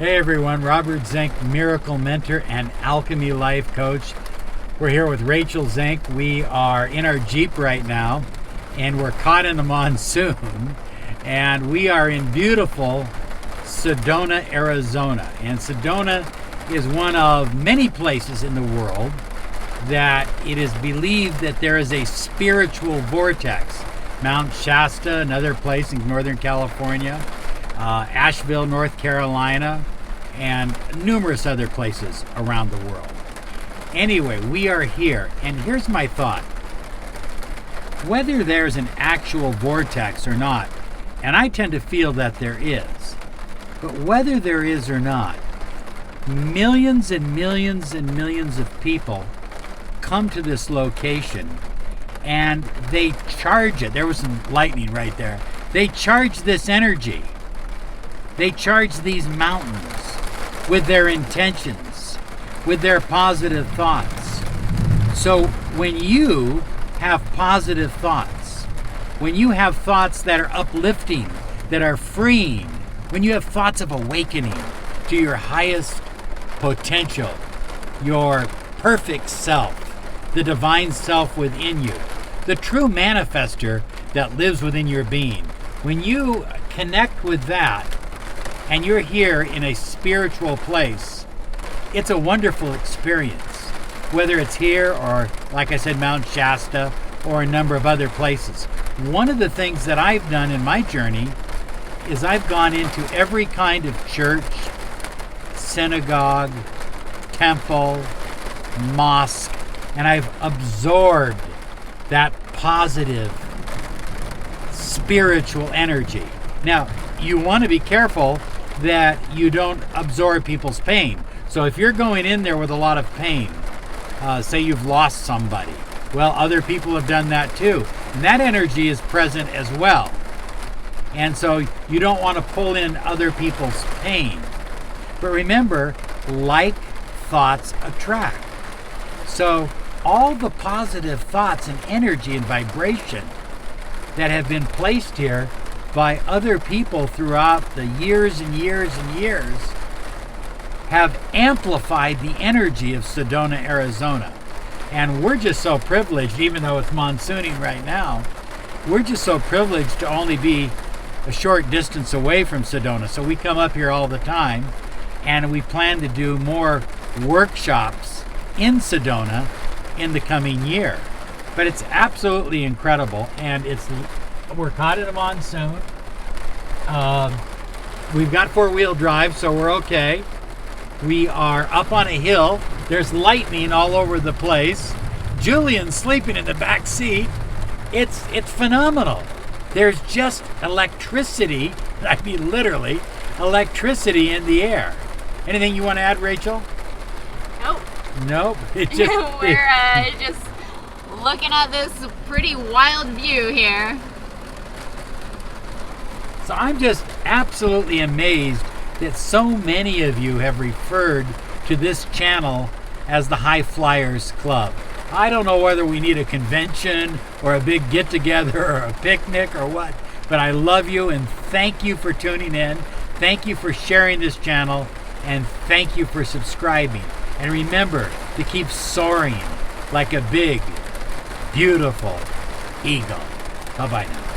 Hey everyone, Robert Zink, Miracle Mentor and Alchemy Life Coach. We're here with Rachel Zink. We are in our Jeep right now and we're caught in a monsoon and we are in beautiful Sedona, Arizona. And Sedona is one of many places in the world that it is believed that there is a spiritual vortex. Mount Shasta, another place in Northern California, Asheville, North Carolina, and numerous other places around the world. Anyway, we are here, and here's my thought. Whether there's an actual vortex or not, and I tend to feel that there is, but whether there is or not, millions and millions and millions of people come to this location and they charge it. There was some lightning right there. They charge this energy. They charge these mountains with their intentions, with their positive thoughts. So when you have positive thoughts, when you have thoughts that are uplifting, that are freeing, when you have thoughts of awakening to your highest potential, your perfect self, the divine self within you, the true manifester that lives within your being. When you connect with that and you're here in a spiritual place, it's a wonderful experience. Whether it's here or, like I said, Mount Shasta or a number of other places. One of the things that I've done in my journey is I've gone into every kind of church, synagogue, temple, mosque, and I've absorbed that positive spiritual energy. Now, you want to be careful that you don't absorb people's pain. So if you're going in there with a lot of pain, say you've lost somebody, well, other people have done that too. And that energy is present as well. And so you don't want to pull in other people's pain. But remember, like thoughts attract. So all the positive thoughts and energy and vibration that have been placed here by other people throughout the years and years and years have amplified the energy of Sedona, Arizona. And we're just so privileged, even though it's monsooning right now, we're just so privileged to only be a short distance away from Sedona. So we come up here all the time, and we plan to do more workshops in Sedona in the coming year. But it's absolutely incredible, and we're caught in a monsoon. We've got four-wheel drive, so we're okay. We are up on a hill. There's lightning all over the place. Julian's sleeping in the back seat. It's phenomenal. There's just electricity, I mean literally, electricity in the air. Anything you want to add, Rachel? Nope. Nope. It's just we're just looking at this pretty wild view here. So I'm just absolutely amazed that so many of you have referred to this channel as the High Flyers Club. I don't know whether we need a convention or a big get-together or a picnic or what, but I love you and thank you for tuning in. Thank you for sharing this channel and thank you for subscribing. And remember to keep soaring like a big, beautiful eagle. Bye-bye now.